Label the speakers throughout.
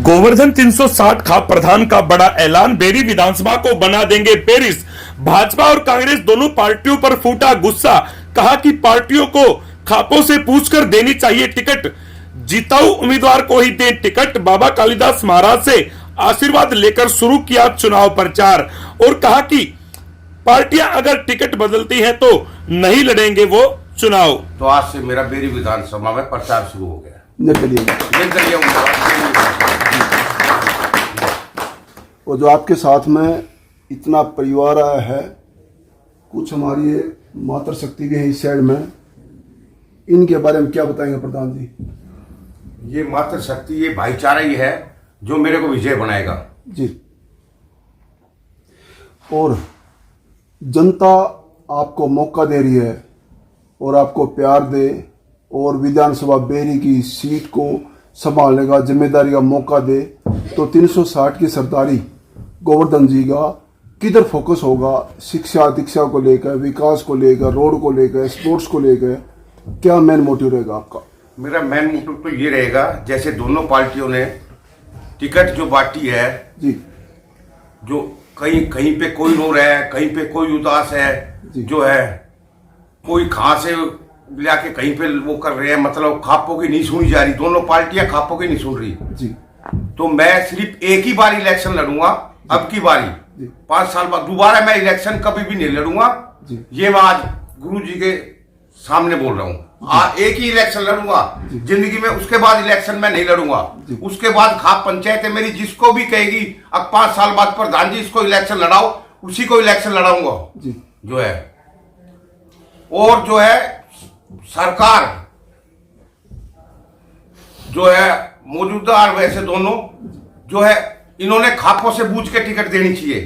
Speaker 1: गोवर्धन 360 खाप प्रधान का बड़ा ऐलान, बेरी विधानसभा को बना देंगे पेरिस। भाजपा और कांग्रेस दोनों पार्टियों पर फूटा गुस्सा, कहा कि पार्टियों को खापों से पूछकर देनी चाहिए टिकट, जिताऊ उम्मीदवार को ही दें टिकट। बाबा कालिदास महाराज से आशीर्वाद लेकर शुरू किया चुनाव प्रचार और कहा कि पार्टियां अगर टिकट बदलती हैं तो नहीं लड़ेंगे वो चुनाव।
Speaker 2: तो आज से मेरा बेरी विधानसभा में प्रचार शुरू हो गया।
Speaker 3: और जो आपके साथ में इतना परिवार आया है, कुछ हमारी मातृशक्ति भी है इस साइड में, इनके बारे में क्या बताएंगे प्रधान जी?
Speaker 2: ये मातृशक्ति, ये भाईचारा ही है जो मेरे को विजय बनाएगा
Speaker 3: जी। और जनता आपको मौका दे रही है और आपको प्यार दे और विधानसभा बेरी की सीट को संभालने का जिम्मेदारी का मौका दे, तो 360 की सरदारी गोवर्धन जी का किधर फोकस होगा? शिक्षा दीक्षा को लेकर, विकास को लेकर, रोड को लेकर, स्पोर्ट्स को लेकर, क्या मेन मोटिव रहेगा आपका?
Speaker 2: मेरा मेन मोटिव तो ये रहेगा, जैसे दोनों पार्टियों ने टिकट जो बांटी है
Speaker 3: जी,
Speaker 2: जो कहीं कहीं पे कोई रो रहा है, कहीं पे कोई उदास है, जो है कोई कहां से लाके कहीं पे वो कर रहे हैं, मतलब खापों की नहीं सुनी जा रही, दोनों पार्टियां खापों की नहीं सुन रही
Speaker 3: जी।
Speaker 2: तो मैं सिर्फ एक ही बार इलेक्शन लड़ूंगा, अब की बारी 5 साल बाद दोबारा मैं इलेक्शन कभी भी नहीं लड़ूंगा। ये मैं आज गुरु जी के सामने बोल रहा हूँ। एक ही इलेक्शन लड़ूंगा जिंदगी में, उसके बाद इलेक्शन में नहीं लड़ूंगा। उसके बाद खाप पंचायत है मेरी, जिसको भी कहेगी अब 5 साल बाद प्रधान जी इसको इलेक्शन लड़ाओ, उसी को इलेक्शन लड़ाऊंगा जो है। और जो है सरकार जो है मौजूदा और वैसे दोनों जो है, इन्होंने खापों से बूझ के टिकट देनी चाहिए।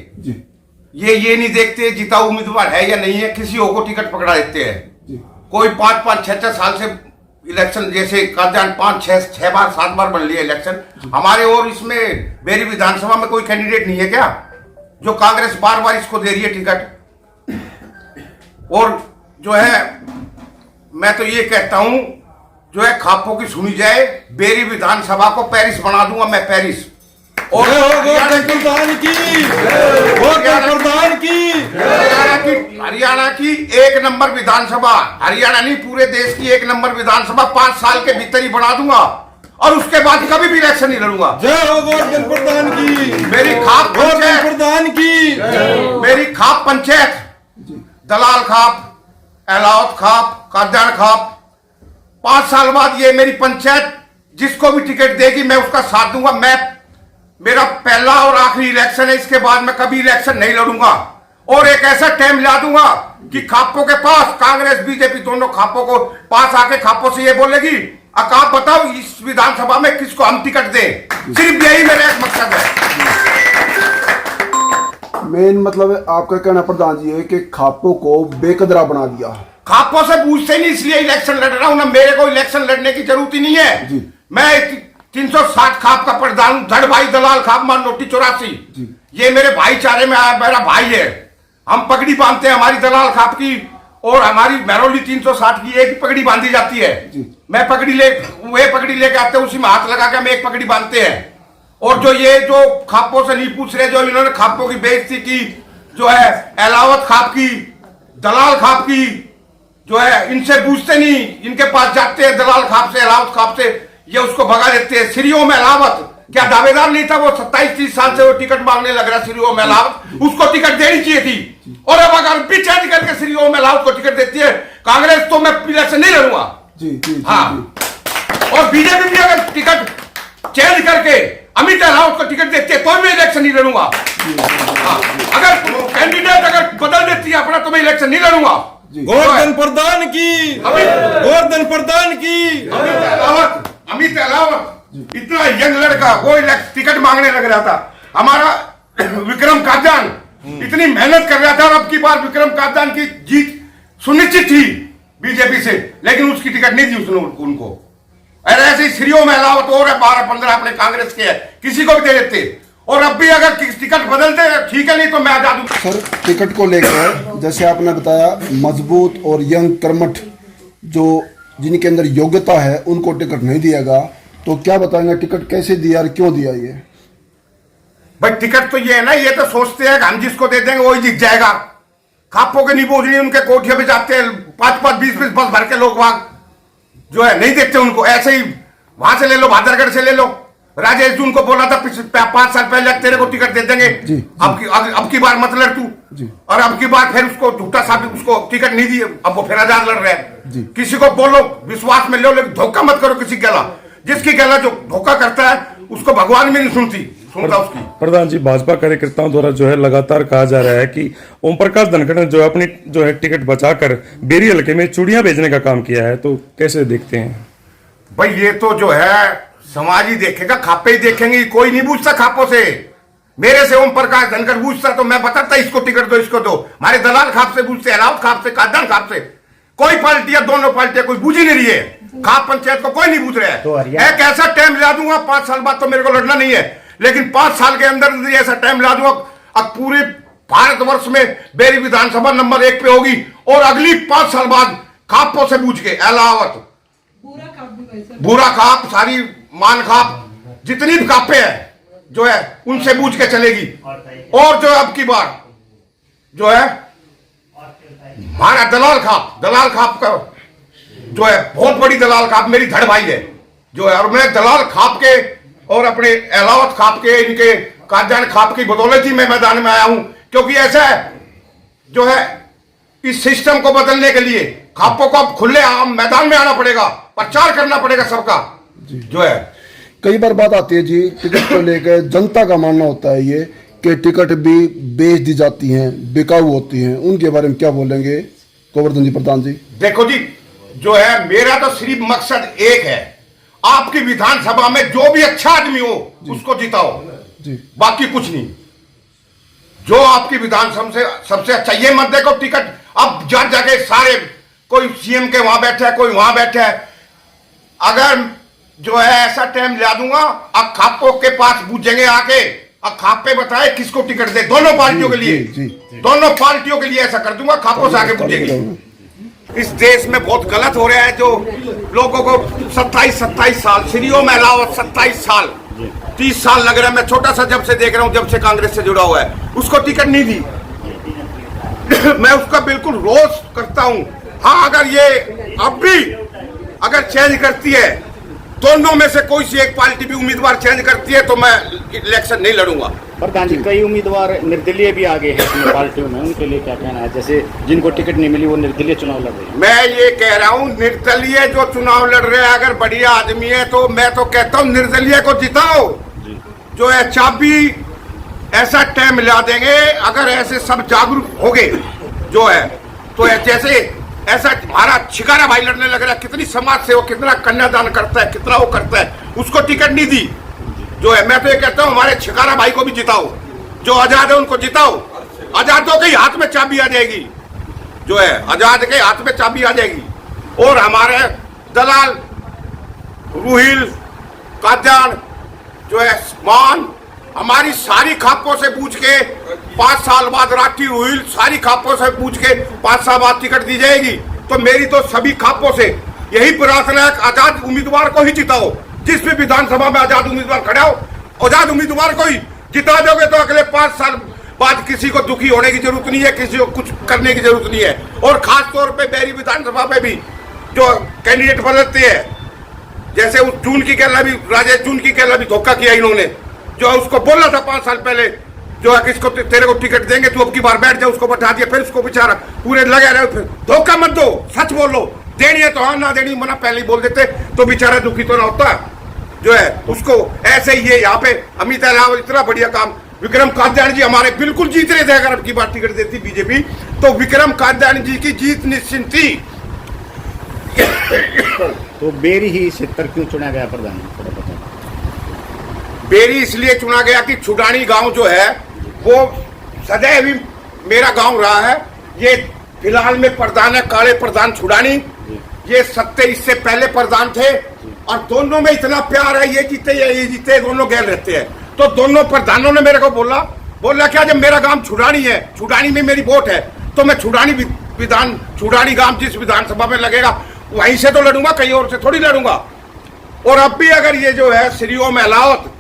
Speaker 2: ये नहीं देखते जिताऊ उम्मीदवार है या नहीं है, किसी को टिकट पकड़ा देते हैं। कोई 5-5, 6-6 साल से इलेक्शन, जैसे काजान 5, 6 बार 7 बार बन लिया इलेक्शन हमारे। और इसमें बेरी विधानसभा में कोई कैंडिडेट नहीं है क्या जो कांग्रेस बार इसको दे रही है टिकट? और जो है मैं तो ये कहता हूं, जो है खापों की सुनी जाए, बेरी विधानसभा को पेरिस बना दूंगा मैं, पेरिस। और हरियाणा की 1 नंबर विधानसभा, हरियाणा नहीं पूरे देश की 1 नंबर विधानसभा 5 साल के भीतर ही बना दूंगा और उसके बाद कभी भी इलेक्शन नहीं लड़ूंगा।
Speaker 4: जय हो गोवर्धन प्रधान की,
Speaker 2: मेरी खाप पंचायत
Speaker 4: प्रधान की,
Speaker 2: मेरी खाप पंचायत, दलाल खाप, एलावत खाप, काजान खाप, 5 साल बाद ये मेरी पंचायत जिसको भी टिकट देगी मैं उसका साथ दूंगा। मेरा पहला और आखिरी इलेक्शन है, इसके बाद मैं कभी इलेक्शन नहीं लड़ूंगा। और एक ऐसा टाइम ला दूंगा कि खापों के पास, कांग्रेस बीजेपी दोनों खापों को पास आके खापों से ये बोलेगी आप बताओ इस विधानसभा में किसको हम टिकट दें। सिर्फ यही मेरा एक मकसद है।
Speaker 3: मेन मतलब है आपका कहना प्रधान जी है कि खापों को बेकदरा बना दिया।
Speaker 2: खापों से पूछते नहीं, इसलिए इलेक्शन लड़ रहा हूं ना, मेरे को इलेक्शन लड़ने की जरूरत ही नहीं है। मैं 360 खाप का प्रधान, धड़ भाई दलाल खाप मान नोटी 84, ये मेरे भाईचारे में आया, मेरा भाई है। हम पगड़ी बांधते हैं हमारी दलाल खाप की, और हमारी महरौली 360 की एक पगड़ी बांधी जाती है। मैं पगड़ी वे पगड़ी लेके आते हैं, उसी में हाथ लगा के हम एक पगड़ी बांधते हैं। और जो ये जो खापों से नहीं पूछ रहे, जो इन्होंने खापों की बेइज्जती की, जो है एलावत खाप की, दलाल खाप की, जो है इनसे पूछते नहीं, इनके पास जाते हैं दलाल खाप से, एलावत खाप से, ये उसको भगा देते हैं। सिरियों में एलावत क्या दावेदार नहीं था? वो 27-30 साल से वो टिकट मांगने लग रहा सिरियों में एलावत, उसको टिकट देनी चाहिए थी। और अब अगर भी चेंज करके सिरियों में एलावत को टिकट देती है कांग्रेस, तो मैं इलेक्शन नहीं लड़ूंगा। हाँ, और बीजेपी भी अगर टिकट चेंज करके अमित रावत को टिकट देती है तो मैं इलेक्शन नहीं लड़ूंगा। हाँ, अगर कैंडिडेट अगर बदल देती है अपना, तो मैं इलेक्शन नहीं लड़ूंगा।
Speaker 4: गोवर्धन प्रधान की, गोवर्धन प्रधान की,
Speaker 2: अमित अलावत इतना यंग लड़का, वो टिकट मांगने लग रहा था। हमारा विक्रम काजान इतनी मेहनत कर रहा था, और अब की बार विक्रम काजान की जीत सुनिश्चित थी बीजेपी से, लेकिन उसकी टिकट नहीं दी उसने उनको। अरे ऐसे ही श्रीओ में अलावत और 12-15 अपने कांग्रेस के है, किसी को भी दे देते। और अब भी अगर टिकट बदलते ठीक है, नहीं तो मैं आजाद हूं।
Speaker 3: सर, टिकट को लेकर जैसे आपने बताया, मजबूत और यंग कर्मठ जो जिनके अंदर योग्यता है उनको टिकट नहीं दिएगा, तो क्या बताएंगे, टिकट कैसे दिया और क्यों दिया ये?
Speaker 2: भाई टिकट तो ये है ना, ये तो सोचते हैं कि हम जिसको दे देंगे वही जीत जाएगा। खापों के नहीं बोझनी, उनके कोठिया पे जाते हैं 5-5, 20-20 बस भर के लोग वहां जो है नहीं देखते उनको। ऐसे ही वहां से ले लो, भादरगढ़ से ले लो, राजेश जी उनको बोला था 5 साल पहले तेरे को टिकट दे देंगे, अब की बार मत लड़ तू, और अब की बार फिर उसको झूठा साबित, उसको टिकट नहीं दी, अब वो फिर आजाद लड़ रहे हैं। किसी को बोलो विश्वास में लो, लेकिन धोखा मत करो किसी गला। जिसकी गला जो धोखा करता है उसको भगवान भी नहीं सुनता उसकी।
Speaker 1: प्रधान जी, भाजपा कार्यकर्ताओं द्वारा जो है लगातार कहा जा रहा है कि ओम प्रकाश धनखड़ ने जो है अपनी जो है टिकट बचाकर बेरी हल्के में चूड़ियां बेचने का काम किया है, तो कैसे देखते हैं?
Speaker 2: भाई ये तो जो है समाज ही देखेगा, खापे ही देखेंगे, कोई नहीं पूछता खापों से। मेरे से ओम प्रकाश धनखड़ पूछता तो मैं बताता इसको टिकट दो, इसको दो। हमारे दलाल खाप से पूछते, अलाउद खाप से, कादन खाप से, कोई पार्टियां, दोनों पार्टियां कोई बूझ ही नहीं रही है। खाप पंचायत को कोई नहीं पूछ रहा है।
Speaker 5: तो
Speaker 2: एक ऐसा टाइम ला दूंगा, 5 साल बाद तो मेरे को लड़ना नहीं है, लेकिन 5 साल के अंदर ऐसा टाइम ला दूंगा, अब पूरे भारतवर्ष में बेरी विधानसभा नंबर 1 पे होगी, और अगली 5 साल बाद खापों से पूछ के अलावत बुरा खाप, सारी मान खाप, जितनी भी खापे हैं जो है उनसे पूछ के चलेगी। और जो अब की बार जो है हमारा दलाल खाप का जो है बहुत बड़ी दलाल खाप मेरी धड़ भाई है जो है, और मैं दलाल खाप के और अपने अलावत खाप के, इनके काजान खाप की बदौलत ही मैं मैदान में आया हूं, क्योंकि ऐसा है जो है इस सिस्टम को बदलने के लिए खापों को अब खुले आम मैदान में आना पड़ेगा, प्रचार करना पड़ेगा सबका जो है।
Speaker 3: कई बार बात आती है जी, टिकट को लेकर जनता का मानना होता है ये कि टिकट भी बेच दी जाती हैं, बिकाऊ होती हैं, उनके बारे में क्या बोलेंगे गोवर्धन जी प्रधान जी?
Speaker 2: देखो जी, जो है मेरा तो सिर्फ मकसद एक है, आपकी विधानसभा में जो भी अच्छा आदमी हो उसको जिताओ
Speaker 3: जी,
Speaker 2: बाकी कुछ नहीं। जो आपकी विधानसभा से सबसे अच्छा, ये मत देखो टिकट अब जाके सारे कोई सीएम के वहां बैठे है, कोई वहां बैठे है। अगर जो है ऐसा टाइम ला दूंगा, अब खापों के पास पूछेंगे आके, अब खापे बताए किसको टिकट दे, दोनों पार्टियों के लिए, दोनों पार्टियों के लिए ऐसा कर दूंगा, खापों से आके पूछेंगे। इस देश में बहुत गलत हो रहा है, जो लोगों को 27 साल, श्रीओ में अलावा 27 साल, 30 साल लग रहा है, मैं छोटा सा जब से देख रहा हूं, जब से कांग्रेस से जुड़ा हुआ है, उसको टिकट नहीं दी। मैं उसका बिल्कुल रोष करता हूं। हाँ, अगर ये अब भी अगर चेंज करती है, दोनों में से कोई सी एक पार्टी भी उम्मीदवार चेंज करती है, तो मैं इलेक्शन नहीं लड़ूंगा।
Speaker 5: प्रधान जी, कई उम्मीदवार निर्दलीय भी आगे हैं अपनी पार्टियों में, उनके लिए क्या कहना है? जैसे जिनको टिकट नहीं मिली वो निर्दलीय चुनाव लड़ रहे हैं।
Speaker 2: मैं ये कह रहा हूँ, निर्दलीय जो चुनाव लड़ रहे हैं, अगर बढ़िया आदमी है तो मैं तो कहता हूँ निर्दलीय को जिताओ। जो है चाबी ऐसा टाइम ला देंगे, अगर ऐसे सब जागरूक हो गए जो है, तो जैसे ऐसा हमारा छिकारा भाई लड़ने लग रहा है, कितनी समाज सेवा, कितना कन्यादान करता है, कितना वो करता है, उसको टिकट नहीं दी जो है। मैं तो ये कहता हूँ हमारे छिकारा भाई को भी जिताओ, जो आजाद है उनको जिताओ। आजादों के हाथ में चाबी आ जाएगी जो है, आजाद के हाथ में चाबी आ जाएगी। और हमारे दलाल रूहिल काजान जो है मान, हमारी सारी खापों से पूछ के 5 साल बाद राठी रूहिल सारी खापों से पूछ के 5 साल बाद टिकट दी जाएगी। तो मेरी तो सभी खापों से यही प्रार्थना है, आजाद उम्मीदवार को ही जिताओ। जिस भी विधानसभा में आजाद उम्मीदवार खड़ा हो, आजाद उम्मीदवार को ही जिता दोगे तो अगले 5 साल बाद किसी को दुखी होने की जरूरत नहीं है, किसी को कुछ करने की जरूरत नहीं है। और खास तौर पे बेरी विधानसभा में भी जो कैंडिडेट बदलते हैं, जैसे उस जून की कहला भी, राजेश जून की कहला भी धोखा किया इन्होंने, जो उसको बोला था 5 साल पहले जो है किसको तेरे को टिकट देंगे, तू अब की बार बैठ जाए, उसको बैठा दिया, फिर उसको बेचारा पूरे लगे रहे। फिर धोखा मत दो, सच बोलो, देनी है तो हाँ, ना देनी मना पहले ही बोल देते तो बेचारा दुखी तो ना होता जो है। उसको ऐसे ही है यहाँ पे अमित अलावा इतना बढ़िया काम, विक्रम कात्यायन जी हमारे बिल्कुल जीत रहे थे। अगर अब की बार टिकट देती बीजेपी तो विक्रम कात्यायन जी की जीत निश्चित थी।
Speaker 5: तो बेरी ही क्षेत्र क्यों चुना गया प्रधान जी, थोड़ा बताएं।
Speaker 2: बेरी इसलिए चुना गया कि छुडानी गांव जो है वो सदैव ही मेरा गांव रहा है। ये फिलहाल में प्रधान है काले प्रधान छुडानी, ये सत्य इससे पहले प्रधान थे, और दोनों में इतना प्यार है, ये जीते या ये जीते, दोनों गैर रहते हैं। तो दोनों प्रधानों ने मेरे को बोला क्या, जब मेरा गांव छुडानी है, छुडानी में मेरी वोट है, तो मैं छुडानी गांव जिस विधानसभा में लगेगा वहीं से तो लड़ूंगा, कहीं और से थोड़ी लड़ूंगा और अब भी अगर ये जो है श्रीओ महलावत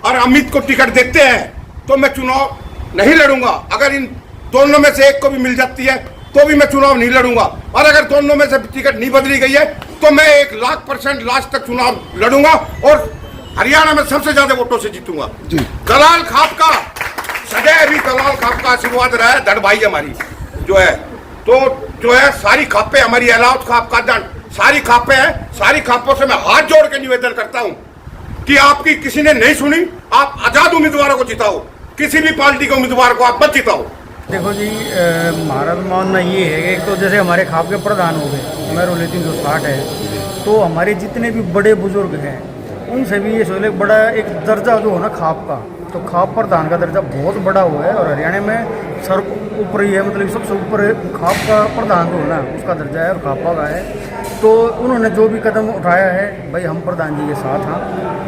Speaker 2: और अमित को टिकट देते हैं तो मैं चुनाव नहीं लड़ूंगा। अगर इन दोनों में से एक को भी मिल जाती है तो भी मैं चुनाव नहीं लड़ूंगा। और अगर दोनों में से टिकट नहीं बदली गई है तो मैं 1,00,000% लास्ट तक चुनाव लड़ूंगा और हरियाणा में सबसे ज्यादा वोटों से जीतूंगा। दलाल खाप का सदैव भी दलाल खाप का आशीर्वाद रहा है। धड़ भाई हमारी जो है तो जो है सारी खापे हमारी अलाउत खाप का दंड सारी खापे हैं। सारी खापों से मैं हाथ जोड़ के निवेदन करता हूं कि आपकी किसी ने नहीं सुनी, आप आजाद उम्मीदवारों को जिताओ, किसी भी पार्टी के उम्मीदवार को आप मत जिताओ।
Speaker 6: देखो जी, हमारा मानना ये है कि एक तो जैसे हमारे खाप के प्रधान हो गए, मेरोली 360 है, तो हमारे जितने भी बड़े बुजुर्ग हैं उनसे भी ये सोच बड़ा एक दर्जा जो हो ना खाप का, तो खाप प्रधान का दर्जा बहुत बड़ा हुआ है और हरियाणा में सर ऊपर ही है, मतलब सबसे ऊपर खाप का प्रधान जो है ना उसका दर्जा है और खापा का है। तो उन्होंने जो भी कदम उठाया है भाई हम प्रधान जी के साथ हैं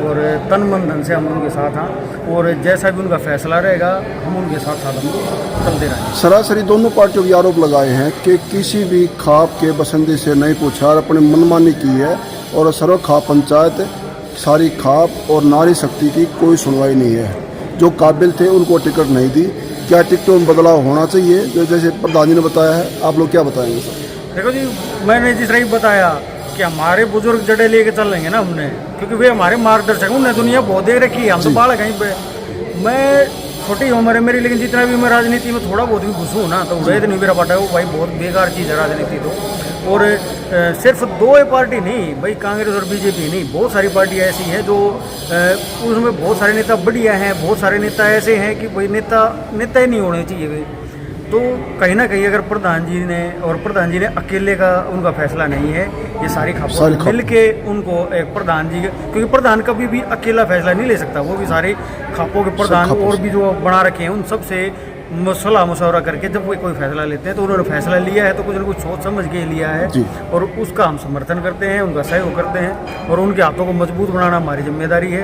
Speaker 6: और तन मन धन से हम उनके साथ हैं और जैसा भी उनका फैसला रहेगा हम उनके साथ साथ हम चलते रहेंगे।
Speaker 3: सरासरी दोनों पार्टियों के आरोप लगाए हैं कि किसी भी खाप के बसंदी से नहीं पूछा और अपनी मनमानी की है और सर्व खाप पंचायत सारी खाप और नारी शक्ति की कोई सुनवाई नहीं है। जो काबिल थे उनको टिकट नहीं दी। क्या टिकटों में बदलाव होना चाहिए जो जैसे प्रधान जी ने बताया है, आप लोग क्या बताएंगे सर?
Speaker 6: देखो जी, मैंने जिस तरह बताया कि हमारे बुजुर्ग जड़े लेके चल लेंगे ना हमने, क्योंकि वे हमारे मार्गदर्शक, उन्हें दुनिया बहुत देख रखी है, हम तो बालक कहीं पे। मैं छोटी उम्र है मेरी, लेकिन जितना भी मैं राजनीति में थोड़ा बहुत भी घुसूँ ना तो वैध नहीं मेरा पटा है वो भाई बहुत बेकार चीज़ है राजनीति तो। और सिर्फ दो पार्टी नहीं भाई, कांग्रेस और बीजेपी नहीं, बहुत सारी पार्टियाँ ऐसी हैं जो उसमें बहुत सारे नेता बढ़िया हैं, बहुत सारे नेता ऐसे हैं कि भाई नेता ही नहीं होने चाहिए भाई। तो कहीं ना कहीं अगर प्रधान जी ने अकेले का उनका फैसला नहीं है, ये सारी खाप मिल के उनको एक प्रधान जी, क्योंकि प्रधान कभी भी अकेला फैसला नहीं ले सकता, वो भी सारे खापों के प्रधान और भी जो बना रखे हैं उन सब से सलाह मशवरा करके जब कोई फैसला लेते हैं तो उन्होंने फैसला लिया है तो कुछ ना कुछ सोच समझ के लिया है और उसका हम समर्थन करते हैं, उनका सहयोग करते हैं और उनके हाथों को मजबूत बनाना हमारी जिम्मेदारी है।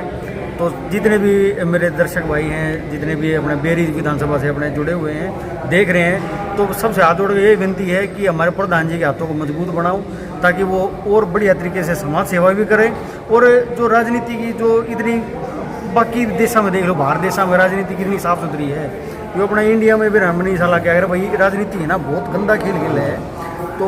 Speaker 6: तो जितने भी मेरे दर्शक भाई हैं, जितने भी अपने बेरी विधानसभा से अपने जुड़े हुए हैं देख रहे हैं, तो सबसे हाथ जोड़ के यही विनती है कि हमारे प्रधान जी के हाथों को मजबूत बनाओ ताकि वो और बढ़िया तरीके से समाज सेवा भी करें। और जो राजनीति की जो इतनी बाकी देशों में देख लो, बाहर देशों में राजनीति कितनी साफ सुथरी है, जो अपना इंडिया में भी हमने साला क्या है भाई राजनीति है ना बहुत गंदा खेल है। तो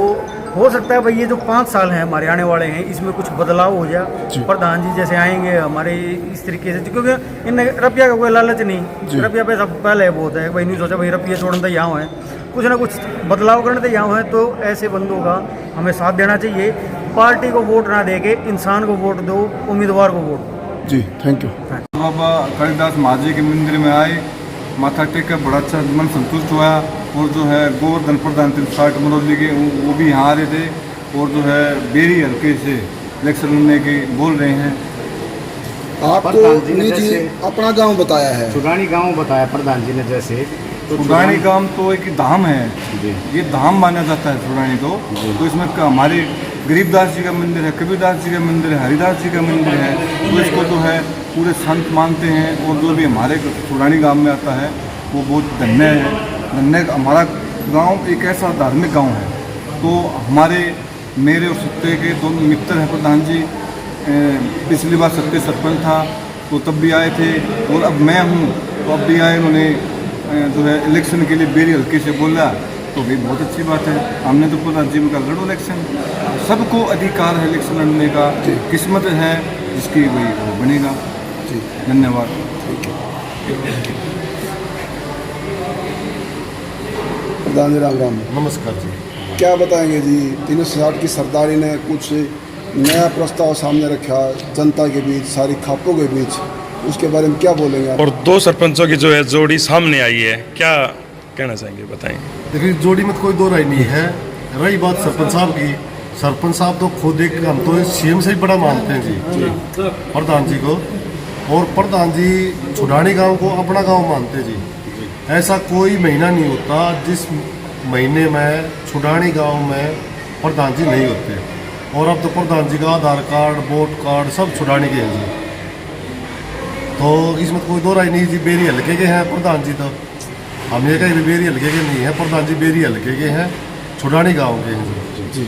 Speaker 6: हो सकता है भाई ये जो 5 साल हैं हमारे आने वाले हैं इसमें कुछ बदलाव हो जाए, प्रधान जी जैसे आएंगे हमारे इस तरीके से, क्योंकि इन रुपया का कोई लालच नहीं, रुपया पैसा पहले बहुत है भाई, नहीं सोचा भाई रुपये छोड़ने तो यहाँ है, कुछ ना कुछ बदलाव करने तो यहाँ है। तो ऐसे बंदों का हमें साथ देना चाहिए, पार्टी को वोट ना दे के इंसान को वोट दो, उम्मीदवार को वोट दो।
Speaker 3: जी थैंक यू।
Speaker 4: बाबा कालिदास महाजी के मंदिर में आए, माथा टेक कर बड़ा अच्छा मन संतुष्ट हुआ और जो है गोवर्धन प्रधान 360 मरौली के वो भी यहाँ आ रहे थे और जो है बेरी हल्के से इलेक्शन लड़ने के बोल रहे हैं।
Speaker 3: आपको जी अपना गांव बताया है,
Speaker 5: छुड़ानी गांव बताया प्रधान जी ने, जैसे
Speaker 4: छुड़ानी गांव तो एक धाम है, ये धाम माना जाता है छुड़ानी तो इसमें हमारे गरीबदास जी का मंदिर है, कबीरदास जी का मंदिर है, हरिदास जी का मंदिर है, तो इसको जो है पूरे संत मानते हैं और जो भी हमारे छुड़ानी गांव में आता है वो बहुत धन्य है। धन्य हमारा गांव एक ऐसा धार्मिक गांव है। तो हमारे मेरे और सत्य के दोनों मित्र हैं प्रधान जी, पिछली बार सत्य सरपंच था तो तब भी आए थे और अब मैं हूँ तो अब भी आए, उन्होंने जो है इलेक्शन के लिए बेरी हल्के से बोला तो भी बहुत अच्छी बात है। हमने तो प्रधान जी का लड़ो इलेक्शन, सबको अधिकार है इलेक्शन लड़ने का, किस्मत है जिसकी वही वो बनेगा। धन्यवाद।
Speaker 3: प्रधान जी राम राम।
Speaker 7: नमस्कार जी।
Speaker 3: क्या बताएंगे जी, 360 की सरदारी ने कुछ नया प्रस्ताव सामने रखा जनता के बीच, सारी खापों के बीच, उसके बारे में क्या बोलेंगे आप?
Speaker 1: और 2 सरपंचों की जो है जोड़ी सामने आई है, क्या कहना चाहेंगे बताएं?
Speaker 7: देखिए जोड़ी में कोई दो राय नहीं है। रही बात सरपंच साहब की, सरपंच साहब तो खुद एक, हम तो सीएम से ही बड़ा मानते हैं जी प्रधान जी को, और प्रधान जी छुड़ानी गांव को अपना गांव मानते जी। ऐसा कोई महीना नहीं होता जिस महीने में छुड़ानी गांव में प्रधान जी नहीं होते, और अब तो प्रधान जी का आधार कार्ड, वोट कार्ड सब छुड़ानी के हैं जी। तो इसमें कोई दो राय नहीं जी। बेरी हल्के के हैं प्रधान जी, तो हम ये कहीं भी बेरी हल्के के नहीं है, प्रधान जी बेरी हल्के के हैं, छुड़ानी गांव के हैं जी।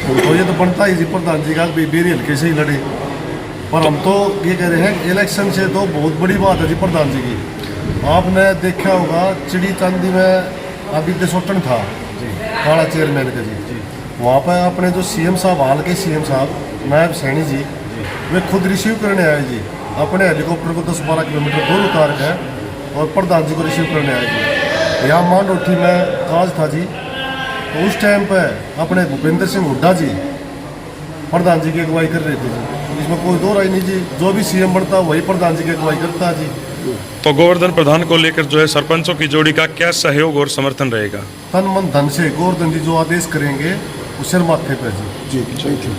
Speaker 7: तो ये तो बनता ही जी प्रधान जी का बेरी हल्के से ही लड़े। पर हम तो ये कह रहे हैं इलेक्शन से तो बहुत बड़ी बात है जी प्रधान जी की। आपने देखा होगा चिड़ी चांदी में अभी देशोटन था काला चेयरमैन का जी, वहाँ पर अपने जो सीएम साहब हाल के सीएम साहब नायब सैनी जी वे खुद रिसीव करने आए जी, अपने हेलीकॉप्टर को 10-12 किलोमीटर दूर उतार के और प्रधान जी को रिसीव करने आए जी। यहाँ मांडोठी में काज था जी, तो उस टाइम पे अपने भूपेंद्र सिंह हुड्डा जी प्रधान जी की अगुवाई कर रहे थे जी। इसमें कोई दो राय नहीं जी, जो भी सीएम बनता वही प्रधान जी की अगुवाई करता है जी।
Speaker 1: तो गोवर्धन प्रधान को लेकर जो है सरपंचों की जोड़ी का क्या सहयोग और समर्थन रहेगा?
Speaker 7: तन मन धन से गोवर्धन जी जो आदेश करेंगे उस सिर माथे पे जी।
Speaker 3: जी थैंक यू।